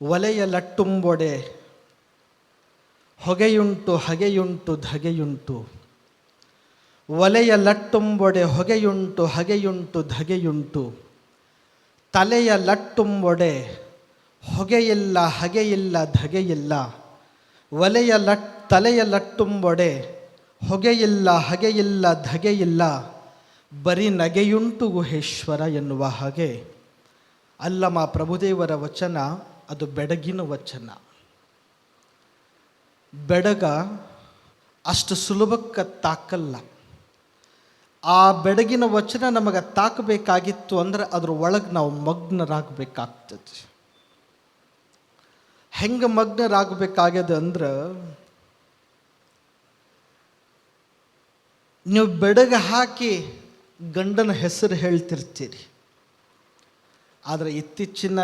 ಒಲೆಯ ಲಟ್ಟುಂಬೊಡೆ ಹೊಗೆಯುಂಟು ಹಗೆಯುಂಟು ಧಗೆಯುಂಟು. ಒಲೆಯ ಲಟ್ಟುಂಬೊಡೆ ಹೊಗೆಯುಂಟು ಹಗೆಯುಂಟು ಧಗೆಯುಂಟು. ತಲೆಯ ಲಟ್ಟುಂಬೊಡೆ ಹೊಗೆಯಿಲ್ಲ ಹಗೆಯಿಲ್ಲ ಧಗೆಯಿಲ್ಲ. ತಲೆಯ ಲಟ್ಟುಂಬೊಡೆ ಹೊಗೆಯಿಲ್ಲ ಹಗೆಯಿಲ್ಲ ಧಗೆಯಿಲ್ಲ. ಬರೀ ನಗೆಯುಂಟು ಗುಹೇಶ್ವರ ಎನ್ನುವ ಹಾಗೆ ಅಲ್ಲಮ ಪ್ರಭುದೇವರ ವಚನ ಅದು ಬೆಡಗಿನ ವಚನ. ಬೆಡಗ ಅಷ್ಟು ಸುಲಭಕ್ಕೆ ತಾಕಲ್ಲ. ಆ ಬೆಡಗಿನ ವಚನ ನಮಗೆ ತಾಕಬೇಕಾಗಿತ್ತು ಅಂದ್ರೆ ಅದ್ರ ಒಳಗೆ ನಾವು ಮಗ್ನರಾಗಬೇಕಾಗ್ತದೆ. ಹೆಂಗೆ ಮಗ್ನರಾಗಬೇಕಾಗ್ಯದ ಅಂದ್ರೆ, ನೀವು ಬೆಡಗ ಹಾಕಿ ಗಂಡನ ಹೆಸರು ಹೇಳ್ತಿರ್ತೀರಿ, ಆದರೆ ಇತ್ತೀಚಿನ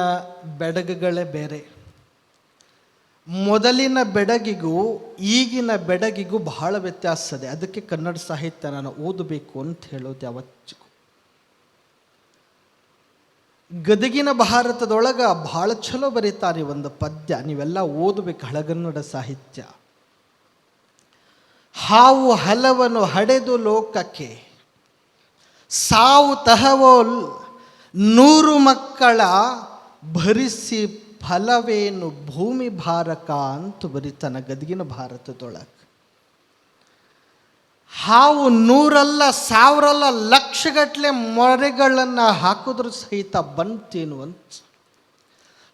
ಬೆಡಗುಗಳೇ ಬೇರೆ. ಮೊದಲಿನ ಬೆಡಗಿಗೂ ಈಗಿನ ಬೆಡಗಿಗೂ ಬಹಳ ವ್ಯತ್ಯಾಸ ಇದೆ. ಅದಕ್ಕೆ ಕನ್ನಡ ಸಾಹಿತ್ಯ ನಾನು ಓದಬೇಕು ಅಂತ ಹೇಳೋದು ಯಾವತ್ತಿಗೂ. ಗದಗಿನ ಭಾರತದೊಳಗೆ ಬಹಳ ಚಲೋ ಬರೀತಾರೆ ಒಂದು ಪದ್ಯ, ನೀವೆಲ್ಲ ಓದಬೇಕು ಹಳಗನ್ನಡ ಸಾಹಿತ್ಯ. ಹಾವು ಹಲವನ್ನು ಹಡೆದು ಲೋಕಕ್ಕೆ, ಸಾವು ತಹವೋಲ್ 100 ಮಕ್ಕಳ ಭರಿಸಿ ಫಲವೇನು ಭೂಮಿ ಭಾರಕ ಅಂತ ಬರೀತಾನ ಗದಗಿನ ಭಾರತದೊಳಗೆ. ಹಾವು 100 ಅಲ್ಲ 1000 ಅಲ್ಲ ಲಕ್ಷಗಟ್ಟಲೆ ಮೊರೆಗಳನ್ನು ಹಾಕಿದ್ರು ಸಹಿತ ಬಂತೇನು ಅಂತ.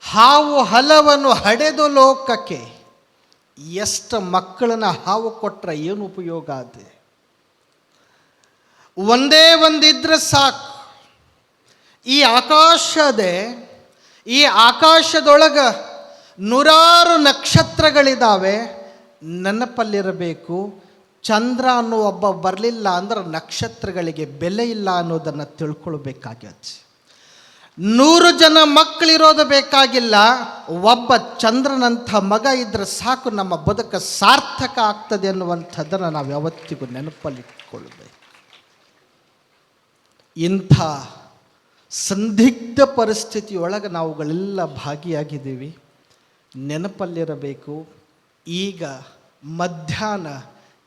ಹಾವು ಹಲವನ್ನು ಹಡೆದು ಲೋಕಕ್ಕೆ, ಎಷ್ಟು ಮಕ್ಕಳನ್ನ ಹಾವು ಕೊಟ್ರೆ ಏನು ಉಪಯೋಗ ಅದೆ? ಒಂದೇ ಒಂದಿದ್ರೆ ಸಾಕು. ಈ ಆಕಾಶದೆ, ಈ ಆಕಾಶದೊಳಗೆ 100 ನಕ್ಷತ್ರಗಳಿದ್ದಾವೆ. ನೆನಪಲ್ಲಿರಬೇಕು, ಚಂದ್ರ ಅನ್ನೋ ಒಬ್ಬ ಬರಲಿಲ್ಲ ಅಂದ್ರೆ ನಕ್ಷತ್ರಗಳಿಗೆ ಬೆಲೆ ಇಲ್ಲ ಅನ್ನೋದನ್ನು ತಿಳ್ಕೊಳ್ಬೇಕಾಗ್ಯದ. 100 ಜನ ಮಕ್ಕಳಿರೋದು ಬೇಕಾಗಿಲ್ಲ, ಒಬ್ಬ ಚಂದ್ರನಂಥ ಮಗ ಇದ್ರೆ ಸಾಕು, ನಮ್ಮ ಬದುಕು ಸಾರ್ಥಕ ಆಗ್ತದೆ ಅನ್ನುವಂಥದ್ದನ್ನು ನಾವು ಯಾವತ್ತಿಗೂ ನೆನಪಲ್ಲಿಟ್ಕೊಳ್ಬೇಕು. ಇಂಥ ಸಂದಿಗ್ಧ ಪರಿಸ್ಥಿತಿಯೊಳಗೆ ನಾವುಗಳೆಲ್ಲ ಭಾಗಿಯಾಗಿದ್ದೀವಿ. ನೆನಪಲ್ಲಿರಬೇಕು, ಈಗ ಮಧ್ಯಾಹ್ನ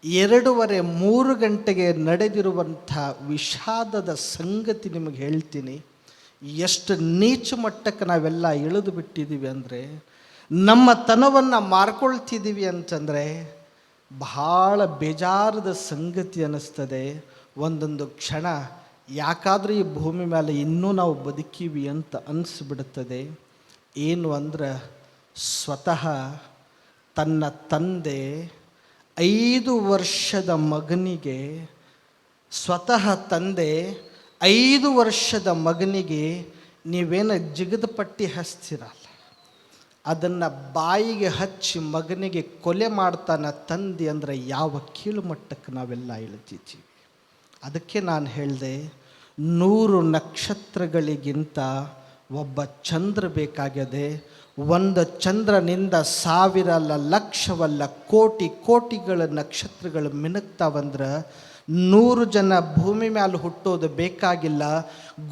2:30-3 ಗಂಟೆಗೆ ನಡೆದಿರುವಂಥ ವಿಷಾದದ ಸಂಗತಿ ನಿಮಗೆ ಹೇಳ್ತೀನಿ. ಎಷ್ಟು ನೀಚ ಮಟ್ಟಕ್ಕೆ ನಾವೆಲ್ಲ ಇಳಿದು ಬಿಟ್ಟಿದ್ದೀವಿ ಅಂದರೆ, ನಮ್ಮ ತನವನ್ನು ಮಾರ್ಕೊಳ್ತಿದ್ದೀವಿ ಅಂತಂದರೆ ಬಹಳ ಬೇಜಾರದ ಸಂಗತಿ ಅನ್ನಿಸ್ತದೆ. ಒಂದೊಂದು ಕ್ಷಣ ಯಾಕಾದರೂ ಈ ಭೂಮಿ ಮೇಲೆ ಇನ್ನೂ ನಾವು ಬದುಕೀವಿ ಅಂತ ಅನಿಸ್ಬಿಡುತ್ತದೆ. ಏನು ಅಂದ್ರೆ, ಸ್ವತಃ ತನ್ನ ತಂದೆ 5 ವರ್ಷದ ಮಗನಿಗೆ, ನೀವೇನು ಜಿಗದ ಪಟ್ಟಿ ಹಚ್ತಿರಲ್ಲ, ಅದನ್ನು ಬಾಯಿಗೆ ಹಚ್ಚಿ ಮಗನಿಗೆ ಕೊಲೆ ಮಾಡ್ತಾನೆ ತಂದೆ ಅಂದರೆ ಯಾವ ಕೀಳು ಮಟ್ಟಕ್ಕೆ ನಾವೆಲ್ಲ ಇಳಿತಿದ್ದೀವಿ. ಅದಕ್ಕೆ ನಾನು ಹೇಳಿದೆ, 100 ನಕ್ಷತ್ರಗಳಿಗಿಂತ ಒಬ್ಬ ಚಂದ್ರ ಬೇಕಾಗಿದೆ. ಒಂದು ಚಂದ್ರನಿಂದ 1000 ಅಲ್ಲ, ಲಕ್ಷವಲ್ಲ, ಕೋಟಿಗಳ ನಕ್ಷತ್ರಗಳು ಮಿನುಗ್ತಾವಂದ್ರೆ 100 ಜನ ಭೂಮಿ ಮೇಲೆ ಹುಟ್ಟೋದು ಬೇಕಾಗಿಲ್ಲ.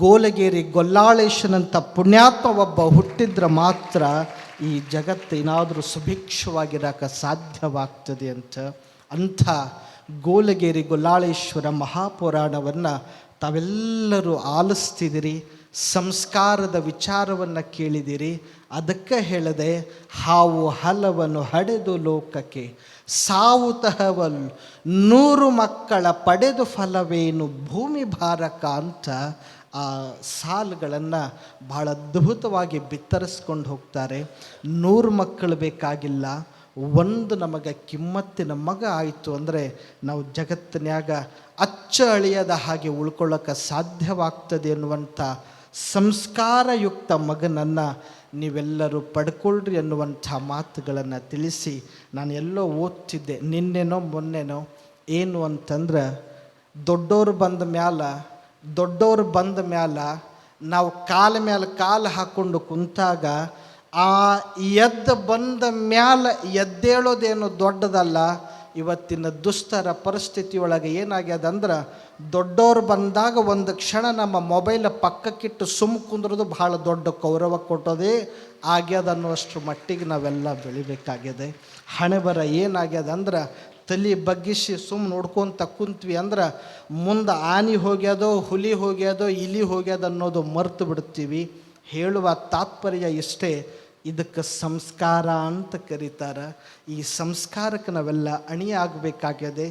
ಗೋಲಗೇರಿ ಗೊಲ್ಲಾಳೇಶನಂಥ ಪುಣ್ಯಾತ್ಮ ಒಬ್ಬ ಹುಟ್ಟಿದ್ರೆ ಮಾತ್ರ ಈ ಜಗತ್ತು ಏನಾದರೂ ಸುಭಿಕ್ಷವಾಗಿರೋಕೆ ಸಾಧ್ಯವಾಗ್ತದೆ ಅಂತ. ಅಂಥ ಗೋಲಗೇರಿ ಗೊಲ್ಲಾಳೇಶ್ವರ ಮಹಾಪುರಾಣವನ್ನು ತಾವೆಲ್ಲರೂ ಆಲಿಸ್ತಿದ್ದೀರಿ, ಸಂಸ್ಕಾರದ ವಿಚಾರವನ್ನು ಕೇಳಿದಿರಿ. ಅದಕ್ಕೆ ಹೇಳದೆ, ಹಾವು ಹಲವನ್ನು ಹಡೆದು ಲೋಕಕ್ಕೆ, ಸಾವು ತಹವಲ್ 100 ಮಕ್ಕಳ ಪಡೆದು ಫಲವೇನು ಭೂಮಿ ಭಾರಕ ಅಂತ ಆ ಸಾಲುಗಳನ್ನು ಬಹಳ ಅದ್ಭುತವಾಗಿ ಬಿತ್ತರಿಸ್ಕೊಂಡು ಹೋಗ್ತಾರೆ. 100 ಮಕ್ಕಳು ಬೇಕಾಗಿಲ್ಲ, ಒಂದು ನಮಗೆ ಕಿಮ್ಮತ್ತಿನ ಮಗ ಆಯಿತು ಅಂದರೆ ನಾವು ಜಗತ್ತಿನ್ಯಾಗ ಅಳಿಯದ ಹಾಗೆ ಉಳ್ಕೊಳ್ಳೋಕೆ ಸಾಧ್ಯವಾಗ್ತದೆ ಎನ್ನುವಂಥ ಸಂಸ್ಕಾರಯುಕ್ತ ಮಗನನ್ನು ನೀವೆಲ್ಲರೂ ಪಡ್ಕೊಳ್ರಿ ಎನ್ನುವಂಥ ಮಾತುಗಳನ್ನು ತಿಳಿಸಿ, ನಾನು ಎಲ್ಲೋ ಓದ್ತಿದ್ದೆ ನಿನ್ನೆನೋ ಮೊನ್ನೆನೋ, ಏನು ಅಂತಂದ್ರೆ, ದೊಡ್ಡೋರು ಬಂದ ಮ್ಯಾಲ ನಾವು ಕಾಲ ಮೇಲೆ ಕಾಲು ಹಾಕ್ಕೊಂಡು ಕುಂತಾಗ ಆ ಬಂದ ಮ್ಯಾಲ ಎದ್ದೇಳೋದೇನು ದೊಡ್ಡದಲ್ಲ, ಇವತ್ತಿನ ದುಸ್ತರ ಪರಿಸ್ಥಿತಿಯೊಳಗೆ ಏನಾಗ್ಯದಂದ್ರೆ ದೊಡ್ಡವ್ರು ಬಂದಾಗ ಒಂದು ಕ್ಷಣ ನಮ್ಮ ಮೊಬೈಲ್ ಪಕ್ಕಕ್ಕಿಟ್ಟು ಸುಮ್ಮ ಕುಂದ್ರದು ಭಾಳ ದೊಡ್ಡ ಗೌರವ ಕೊಟ್ಟೋದೇ ಆಗ್ಯದ ಅನ್ನುವಷ್ಟು ಮಟ್ಟಿಗೆ ನಾವೆಲ್ಲ ಬೆಳಿಬೇಕಾಗ್ಯದೆ. ಹಣೆ ಬರ ಏನಾಗ್ಯದ ಅಂದ್ರೆ ತಲೆ ಬಗ್ಗಿಸಿ ಸುಮ್ಮ ನೋಡ್ಕೊತ ಕುಂತ್ವಿ ಅಂದ್ರೆ ಮುಂದೆ ಆನೆ ಹೋಗ್ಯದೋ, ಹುಲಿ ಹೋಗ್ಯದೋ, ಇಲಿ ಹೋಗ್ಯದ ಅನ್ನೋದು ಮರ್ತು ಬಿಡ್ತೀವಿ. ಹೇಳುವ ತಾತ್ಪರ್ಯ ಇಷ್ಟೇ, ಇದಕ್ಕೆ ಸಂಸ್ಕಾರ ಅಂತ ಕರೀತಾರೆ. ಈ ಸಂಸ್ಕಾರಕ್ಕೆ ನಾವೆಲ್ಲ ಅಣಿಯಾಗಬೇಕಾಗ್ಯದೆ.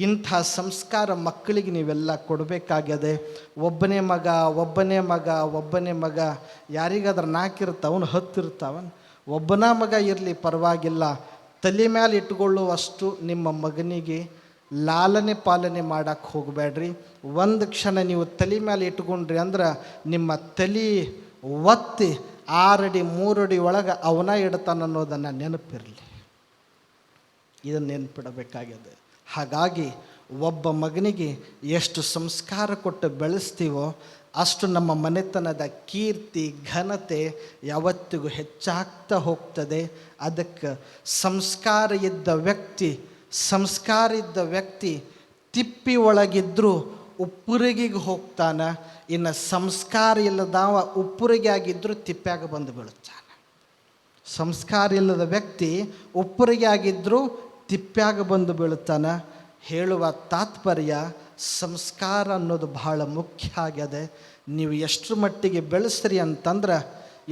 ಇಂಥ ಸಂಸ್ಕಾರ ಮಕ್ಕಳಿಗೆ ನೀವೆಲ್ಲ ಕೊಡಬೇಕಾಗ್ಯದೆ. ಒಬ್ಬನೇ ಮಗ ಯಾರಿಗಾದ್ರೆ 4 ಇರ್ತಾವನು 10 ಇರ್ತಾವನ್. ಒಬ್ಬನ ಮಗ ಇರಲಿ ಪರವಾಗಿಲ್ಲ, ತಲೆ ಮೇಲೆ ಇಟ್ಕೊಳ್ಳುವಷ್ಟು ನಿಮ್ಮ ಮಗನಿಗೆ ಲಾಲನೆ ಪಾಲನೆ ಮಾಡೋಕ್ಕೆ ಹೋಗಬೇಡ್ರಿ. ಒಂದು ಕ್ಷಣ ನೀವು ತಲೆ ಮೇಲೆ ಇಟ್ಕೊಂಡ್ರಿ ಅಂದ್ರೆ ನಿಮ್ಮ ತಲೆ ಒತ್ತಿ 6 ಅಡಿ 3 ಅಡಿ ಒಳಗೆ ಅವನ ಇಡ್ತಾನ ಅನ್ನೋದನ್ನು ನೆನಪಿರಲಿ. ಇದನ್ನು ನೆನಪಿಡಬೇಕಾಗಿದೆ. ಹಾಗಾಗಿ ಒಬ್ಬ ಮಗನಿಗೆ ಎಷ್ಟು ಸಂಸ್ಕಾರ ಕೊಟ್ಟು ಬೆಳೆಸ್ತೀವೋ ಅಷ್ಟು ನಮ್ಮ ಮನೆತನದ ಕೀರ್ತಿ ಘನತೆ ಯಾವತ್ತಿಗೂ ಹೆಚ್ಚಾಗ್ತಾ ಹೋಗ್ತದೆ. ಅದಕ್ಕೆ ಸಂಸ್ಕಾರ ಇದ್ದ ವ್ಯಕ್ತಿ ತಿಪ್ಪಿ ಒಳಗಿದ್ದರೂ ಉಪ್ಪುರಿಗಿಗೆ ಹೋಗ್ತಾನೆ. ಇನ್ನು ಸಂಸ್ಕಾರ ಇಲ್ಲದವ ಉಪ್ಪುರಿಗೆ ಆಗಿದ್ದರೂ ತಿಪ್ಪ್ಯಾಗ ಬಂದು ಬೀಳುತ್ತಾನೆ. ಸಂಸ್ಕಾರ ಇಲ್ಲದ ವ್ಯಕ್ತಿ ಉಪ್ಪುರಿಗೆ ಆಗಿದ್ದರೂ ತಿಪ್ಪ್ಯಾಗ ಬಂದು ಬೀಳುತ್ತಾನೆ. ಹೇಳುವ ತಾತ್ಪರ್ಯ ಸಂಸ್ಕಾರ ಅನ್ನೋದು ಬಹಳ ಮುಖ್ಯ ಆಗ್ಯದೆ. ನೀವು ಎಷ್ಟು ಮಟ್ಟಿಗೆ ಬೆಳೆಸ್ರಿ ಅಂತಂದ್ರೆ,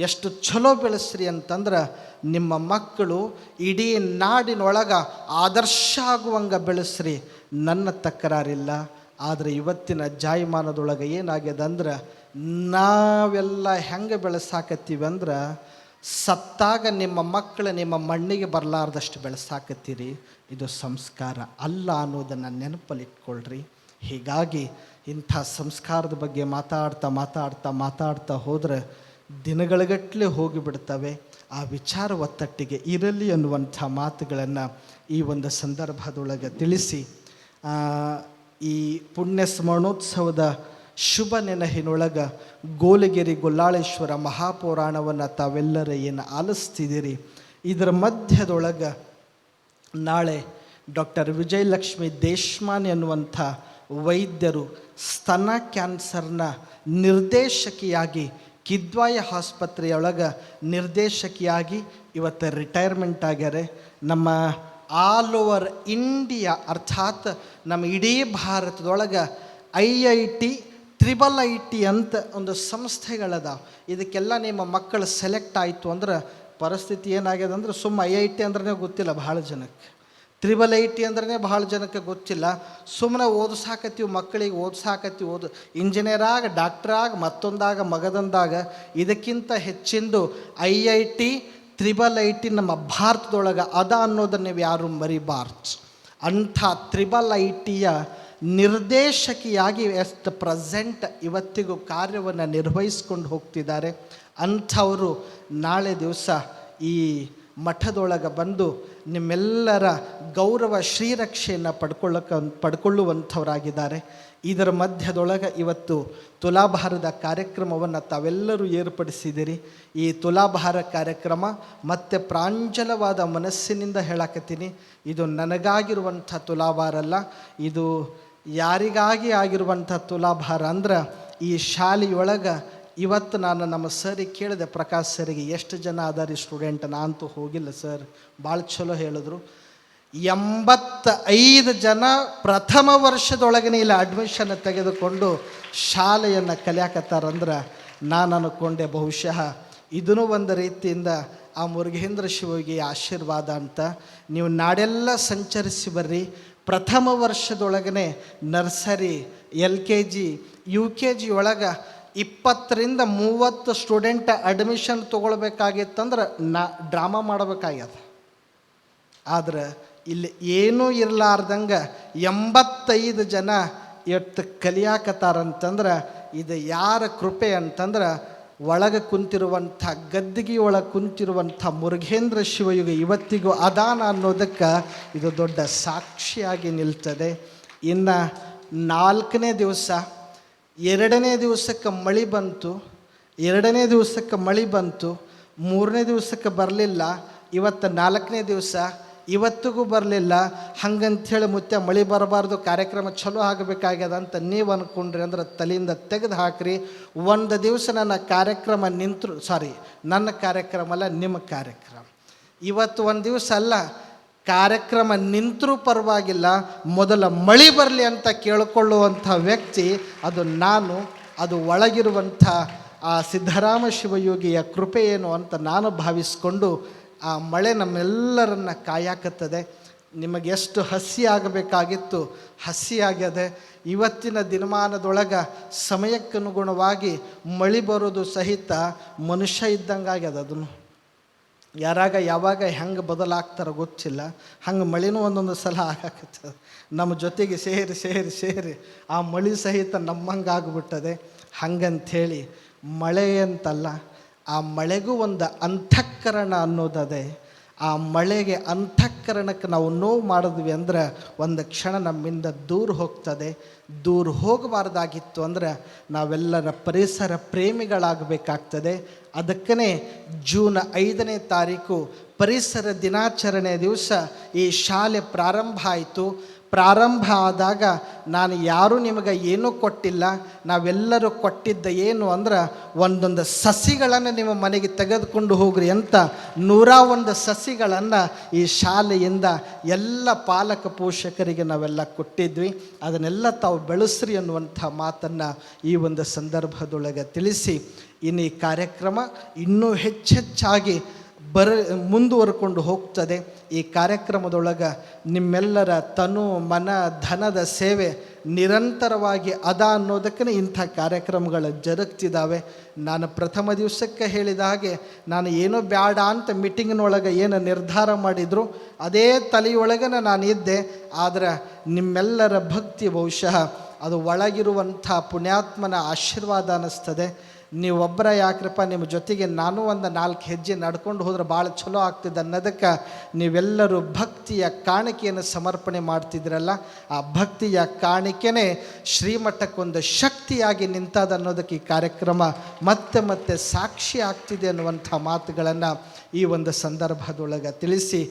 ಎಷ್ಟು ಚಲೋ ಬೆಳೆಸ್ರಿ ಅಂತಂದ್ರೆ ನಿಮ್ಮ ಮಕ್ಕಳು ಇಡೀ ನಾಡಿನೊಳಗೆ ಆದರ್ಶ ಆಗುವಂಗೆ ಬೆಳೆಸ್ರಿ, ನನ್ನ ತಕರಾರಿಲ್ಲ. ಆದರೆ ಇವತ್ತಿನ ಜಾಯಮಾನದೊಳಗೆ ಏನಾಗ್ಯದ ಅಂದ್ರೆ ನಾವೆಲ್ಲ ಹೆಂಗೆ ಬೆಳೆಸಾಕತ್ತೀವಿ ಅಂದ್ರೆ ಸತ್ತಾಗ ನಿಮ್ಮ ಮಕ್ಕಳು ನಿಮ್ಮ ಮಣ್ಣಿಗೆ ಬರಲಾರ್ದಷ್ಟು ಬೆಳೆಸಾಕತ್ತೀರಿ. ಇದು ಸಂಸ್ಕಾರ ಅಲ್ಲ ಅನ್ನೋದನ್ನು ನೆನಪಲ್ಲಿಟ್ಕೊಳ್ರಿ. ಹೀಗಾಗಿ ಇಂಥ ಸಂಸ್ಕಾರದ ಬಗ್ಗೆ ಮಾತಾಡ್ತಾ ಹೋದರೆ ದಿನಗಳಗಟ್ಟಲೆ ಹೋಗಿಬಿಡ್ತವೆ. ಆ ವಿಚಾರ ಒತ್ತಟ್ಟಿಗೆ ಇರಲಿ ಅನ್ನುವಂಥ ಮಾತುಗಳನ್ನು ಈ ಒಂದು ಸಂದರ್ಭದೊಳಗೆ ತಿಳಿಸಿ, ಈ ಪುಣ್ಯ ಸ್ಮರಣೋತ್ಸವದ ಶುಭ ನೆನಹಿನೊಳಗೆ ಗೋಲಗಿರಿ ಗೊಲ್ಲಾಳೇಶ್ವರ ಮಹಾಪುರಾಣವನ್ನು ತಾವೆಲ್ಲರೂ ಏನು ಆಲಿಸ್ತಿದ್ದೀರಿ, ಇದರ ಮಧ್ಯದೊಳಗೆ ನಾಳೆ ಡಾಕ್ಟರ್ ವಿಜಯಲಕ್ಷ್ಮಿ ದೇಶಮಾನ್ ಎನ್ನುವಂಥ ವೈದ್ಯರು ಸ್ತನ ಕ್ಯಾನ್ಸರ್ನ ನಿರ್ದೇಶಕಿಯಾಗಿ ಕಿದ್ವಾಯ ಆಸ್ಪತ್ರೆಯೊಳಗೆ ನಿರ್ದೇಶಕಿಯಾಗಿ ಇವತ್ತು ರಿಟೈರ್ಮೆಂಟ್ ಆಗ್ಯಾರೆ. ನಮ್ಮ ಆಲ್ ಓವರ್ ಇಂಡಿಯಾ ಅರ್ಥಾತ್ ನಮ್ಮ ಇಡೀ ಭಾರತದೊಳಗೆ IIT IIIT ಅಂತ ಒಂದು ಸಂಸ್ಥೆಗಳದ. ಇದಕ್ಕೆಲ್ಲ ನಿಮ್ಮ ಮಕ್ಕಳು ಸೆಲೆಕ್ಟ್ ಆಯಿತು ಅಂದ್ರೆ ಪರಿಸ್ಥಿತಿ ಏನಾಗ್ಯದ ಅಂದ್ರೆ ಸುಮ್ಮ IIT ಅಂದ್ರೆ ಗೊತ್ತಿಲ್ಲ ಭಾಳ ಜನಕ್ಕೆ, IIIT ಅಂದ್ರೆ ಭಾಳ ಜನಕ್ಕೆ ಗೊತ್ತಿಲ್ಲ. ಸುಮ್ಮನೆ ಓದಿಸಾಕತ್ತೀವಿ ಮಕ್ಕಳಿಗೆ, ಇಂಜಿನಿಯರಾಗ ಡಾಕ್ಟ್ರಾಗ ಮತ್ತೊಂದಾಗ ಮಗದಂದಾಗ. ಇದಕ್ಕಿಂತ ಹೆಚ್ಚಿಂದು IIT IIIT ನಮ್ಮ ಭಾರತದೊಳಗೆ ಅದ ಅನ್ನೋದನ್ನು ನೀವು ಯಾರು ಮರಿಬಾರ್ದು. ಅಂಥ IIITಯ ನಿರ್ದೇಶಕಿಯಾಗಿ ಎಸ್ಟ್ ಪ್ರೆಸೆಂಟ್ ಇವತ್ತಿಗೂ ಕಾರ್ಯವನ್ನು ನಿರ್ವಹಿಸ್ಕೊಂಡು ಹೋಗ್ತಿದ್ದಾರೆ. ಅಂಥವರು ನಾಳೆ ದಿವಸ ಈ ಮಠದೊಳಗೆ ಬಂದು ನಿಮ್ಮೆಲ್ಲರ ಗೌರವ ಶ್ರೀರಕ್ಷೆಯನ್ನು ಪಡ್ಕೊಳ್ಳುವಂಥವರಾಗಿದ್ದಾರೆ. ಇದರ ಮಧ್ಯದೊಳಗೆ ಇವತ್ತು ತುಲಾಭಾರದ ಕಾರ್ಯಕ್ರಮವನ್ನು ತಾವೆಲ್ಲರೂ ಏರ್ಪಡಿಸಿದ್ದೀರಿ. ಈ ತುಲಾಭಾರ ಕಾರ್ಯಕ್ರಮ ಮತ್ತೆ ಪ್ರಾಂಜಲವಾದ ಮನಸ್ಸಿನಿಂದ ಹೇಳಕತ್ತೀನಿ, ಇದು ನನಗಾಗಿರುವಂಥ ತುಲಾಭಾರ ಅಲ್ಲ, ಇದು ಯಾರಿಗಾಗಿ ಆಗಿರುವಂಥ ತುಲಾಭಾರ ಅಂದ್ರೆ ಈ ಶಾಲೆಯೊಳಗೆ ಇವತ್ತು ನಾನು ನಮ್ಮ ಸರಿಗೆ ಕೇಳಿದೆ, ಪ್ರಕಾಶ್ ಸರಿಗೆ ಎಷ್ಟು ಜನ ಅದಾರಿ ಸ್ಟೂಡೆಂಟ್. ನಾನಂತೂ ಹೋಗಿಲ್ಲ ಸರ್, ಭಾಳ ಚಲೋ ಹೇಳಿದ್ರು. 85 ಜನ ಪ್ರಥಮ ವರ್ಷದೊಳಗನೆ ಇಲ್ಲಿ ಅಡ್ಮಿಷನ್ ತೆಗೆದುಕೊಂಡು ಶಾಲೆಯನ್ನು ಕಲಿಯಾಕತ್ತಾರಂದ್ರೆ ನಾನು ಅಂದ್ಕೊಂಡೆ ಬಹುಶಃ ಇದೂ ಒಂದು ರೀತಿಯಿಂದ ಆ ಮುರುಘೇಂದ್ರ ಶಿವಗೆ ಆಶೀರ್ವಾದ ಅಂತ. ನೀವು ನಾಡೆಲ್ಲ ಸಂಚರಿಸಿ ಬರ್ರಿ. ಪ್ರಥಮ ವರ್ಷದೊಳಗನೆ ನರ್ಸರಿ, LKG, UKG ಒಳಗೆ 20 ರಿಂದ 30 ಸ್ಟೂಡೆಂಟ್ ಅಡ್ಮಿಷನ್ ತೊಗೊಳ್ಬೇಕಾಗಿತ್ತಂದ್ರೆ ಡ್ರಾಮಾ ಮಾಡಬೇಕಾಗ್ಯದ. ಆದ್ರೆ ಇಲ್ಲಿ ಏನೂ ಇರಲಾರ್ದಂಗೆ 85 ಜನ ಎಷ್ಟು ಕಲಿಯಾಕತ್ತಾರಂತಂದ್ರೆ ಇದು ಯಾರ ಕೃಪೆ ಅಂತಂದ್ರೆ ಒಳಗೆ ಕುಂತಿರುವಂಥ ಗದ್ದಿಗೆ ಒಳಗೆ ಕುಂತಿರುವಂಥ ಮುರುಘೇಂದ್ರ ಶಿವಯುಗ ಇವತ್ತಿಗೂ ಅದಾನ ಅನ್ನೋದಕ್ಕೆ ಇದು ದೊಡ್ಡ ಸಾಕ್ಷಿಯಾಗಿ ನಿಲ್ತದೆ. ಇನ್ನು 4ನೇ ದಿವಸ 2ನೇ ದಿವಸಕ್ಕೆ ಮಳೆ ಬಂತು, 2ನೇ ದಿವಸಕ್ಕೆ ಮಳೆ ಬಂತು, 3ನೇ ದಿವಸಕ್ಕೆ ಬರಲಿಲ್ಲ. ಇವತ್ತು 4ನೇ ದಿವಸ. ಇವತ್ತಿಗೂ ಬರಲಿಲ್ಲ. ಹಂಗಂಥೇಳಿ ಮುತ್ಯ ಮಳೆ ಬರಬಾರ್ದು, ಕಾರ್ಯಕ್ರಮ ಚಲೋ ಆಗಬೇಕಾಗ್ಯದ ಅಂತ ನೀವು ಅಂದ್ಕೊಂಡ್ರಿ ಅಂದ್ರೆ ತಲೆಯಿಂದ ತೆಗೆದು ಹಾಕ್ರಿ. ಒಂದು ದಿವಸ ನನ್ನ ಕಾರ್ಯಕ್ರಮ ನಿಂತರು, ನನ್ನ ಕಾರ್ಯಕ್ರಮ ಅಲ್ಲ, ನಿಮ್ಮ ಕಾರ್ಯಕ್ರಮ. ಇವತ್ತು ಒಂದು ದಿವಸ ಅಲ್ಲ, ಕಾರ್ಯಕ್ರಮ ನಿಂತರೂ ಪರವಾಗಿಲ್ಲ, ಮೊದಲ ಮಳೆ ಬರಲಿ ಅಂತ ಕೇಳಿಕೊಳ್ಳುವಂಥ ವ್ಯಕ್ತಿ ಅದು ನಾನು. ಅದು ಒಳಗಿರುವಂಥ ಆ ಸಿದ್ಧರಾಮ ಶಿವಯೋಗಿಯ ಕೃಪೆ ಏನು ಅಂತ ನಾನು ಭಾವಿಸ್ಕೊಂಡು ಆ ಮಳೆ ನಮ್ಮೆಲ್ಲರನ್ನ ಕಾಯಾಕತ್ತದೆ. ನಿಮಗೆ ಎಷ್ಟು ಹಸಿ ಆಗಬೇಕಾಗಿತ್ತು ಹಸಿ ಆಗ್ಯದೆ. ಇವತ್ತಿನ ದಿನಮಾನದೊಳಗೆ ಸಮಯಕ್ಕನುಗುಣವಾಗಿ ಮಳೆ ಬರೋದು ಸಹಿತ ಮನುಷ್ಯ ಇದ್ದಂಗೆ ಆಗ್ಯದ. ಅದನ್ನು ಯಾವಾಗ ಹೆಂಗೆ ಬದಲಾಗ್ತಾರೋ ಗೊತ್ತಿಲ್ಲ. ಹಂಗೆ ಮಳೆನೂ ಒಂದೊಂದು ಸಲ ಆಗಾಕತ್ತದ. ನಮ್ಮ ಜೊತೆಗೆ ಸೇರಿ ಆ ಮಳೆ ಸಹಿತ ನಮ್ಮಂಗೆ ಆಗಿಬಿಟ್ಟದೆ. ಹಂಗಂಥೇಳಿ ಮಳೆ ಅಂತಲ್ಲ, ಆ ಮಳೆಗೂ ಒಂದು ಅಂತಃಕರಣ ಅನ್ನೋದದೆ. ಆ ಮಳೆಗೆ ಅಂತಃಕರಣಕ್ಕೆ ನಾವು ನೋವು ಮಾಡಿದ್ವಿ ಅಂದ್ರೆ ಒಂದು ಕ್ಷಣ ನಮ್ಮಿಂದ ದೂರ ಹೋಗ್ತದೆ. ದೂರ ಹೋಗಬಾರ್ದಾಗಿತ್ತು ಅಂದ್ರೆ ನಾವೆಲ್ಲರ ಪರಿಸರ ಪ್ರೇಮಿಗಳಾಗಬೇಕಾಗ್ತದೆ. ಅದಕ್ಕೇ ಜೂನ್ 5ನೇ ತಾರೀಕು ಪರಿಸರ ದಿನಾಚರಣೆ ದಿವಸ ಈ ಶಾಲೆ ಪ್ರಾರಂಭ ಆಯಿತು. ಪ್ರಾರಂಭ ಆದಾಗ ನಾನು ಯಾರೂ ನಿಮಗೆ ಏನೂ ಕೊಟ್ಟಿಲ್ಲ. ನಾವೆಲ್ಲರೂ ಕೊಟ್ಟಿದ್ದ ಏನು ಅಂದ್ರೆ ಒಂದೊಂದು ಸಸಿಗಳನ್ನು ನಿಮ್ಮ ಮನೆಗೆ ತೆಗೆದುಕೊಂಡು ಹೋಗ್ರಿ ಅಂತ 101 ಸಸಿಗಳನ್ನು ಈ ಶಾಲೆಯಿಂದ ಎಲ್ಲ ಪಾಲಕ ಪೋಷಕರಿಗೆ ನಾವೆಲ್ಲ ಕೊಟ್ಟಿದ್ವಿ. ಅದನ್ನೆಲ್ಲ ತಾವು ಬೆಳೆಸ್ರಿ ಅನ್ನುವಂಥ ಮಾತನ್ನು ಈ ಒಂದು ಸಂದರ್ಭದೊಳಗೆ ತಿಳಿಸಿ, ಇನ್ನು ಈ ಕಾರ್ಯಕ್ರಮ ಇನ್ನೂ ಹೆಚ್ಚೆಚ್ಚಾಗಿ ಮುಂದುವರ್ಕೊಂಡು ಹೋಗ್ತದೆ. ಈ ಕಾರ್ಯಕ್ರಮದೊಳಗೆ ನಿಮ್ಮೆಲ್ಲರ ತನು ಮನ ಧನದ ಸೇವೆ ನಿರಂತರವಾಗಿ ಅದ ಅನ್ನೋದಕ್ಕೆ ಇಂಥ ಕಾರ್ಯಕ್ರಮಗಳು ಜರುಗ್ತಿದ್ದಾವೆ. ನಾನು ಪ್ರಥಮ ದಿವಸಕ್ಕೆ ಹೇಳಿದ ಹಾಗೆ ನಾನು ಏನೋ ಬೇಡ ಅಂತ ಮೀಟಿಂಗ್ನೊಳಗೆ ಏನು ನಿರ್ಧಾರ ಮಾಡಿದ್ರು ಅದೇ ತಲೆಯೊಳಗೆ ನಾನು ಇದ್ದೆ. ಆದರೆ ನಿಮ್ಮೆಲ್ಲರ ಭಕ್ತಿ ಬಹುಶಃ ಅದು ಒಳಗಿರುವಂಥ ಪುಣ್ಯಾತ್ಮನ ಆಶೀರ್ವಾದ ಅನ್ನಿಸ್ತದೆ. ನೀವೊಬ್ಬರ ಯಾಕ್ರಪ್ಪ, ನಿಮ್ಮ ಜೊತೆಗೆ ನಾನು ಒಂದು 4 ಹೆಜ್ಜೆ ನಡ್ಕೊಂಡು ಹೋದ್ರೆ ಭಾಳ ಚಲೋ ಆಗ್ತಿದೆ ಅನ್ನೋದಕ್ಕೆ ನೀವೆಲ್ಲರೂ ಭಕ್ತಿಯ ಕಾಣಿಕೆಯನ್ನು ಸಮರ್ಪಣೆ ಮಾಡ್ತಿದ್ರಲ್ಲ, ಆ ಭಕ್ತಿಯ ಕಾಣಿಕೆನೇ ಶ್ರೀಮಠಕ್ಕೊಂದು ಶಕ್ತಿಯಾಗಿ ನಿಂತದ ಅನ್ನೋದಕ್ಕೆ ಈ ಕಾರ್ಯಕ್ರಮ ಮತ್ತೆ ಸಾಕ್ಷಿ ಆಗ್ತಿದೆ ಅನ್ನುವಂಥ ಮಾತುಗಳನ್ನು ಈ ಒಂದು ಸಂದರ್ಭದೊಳಗೆ ತಿಳಿಸಿ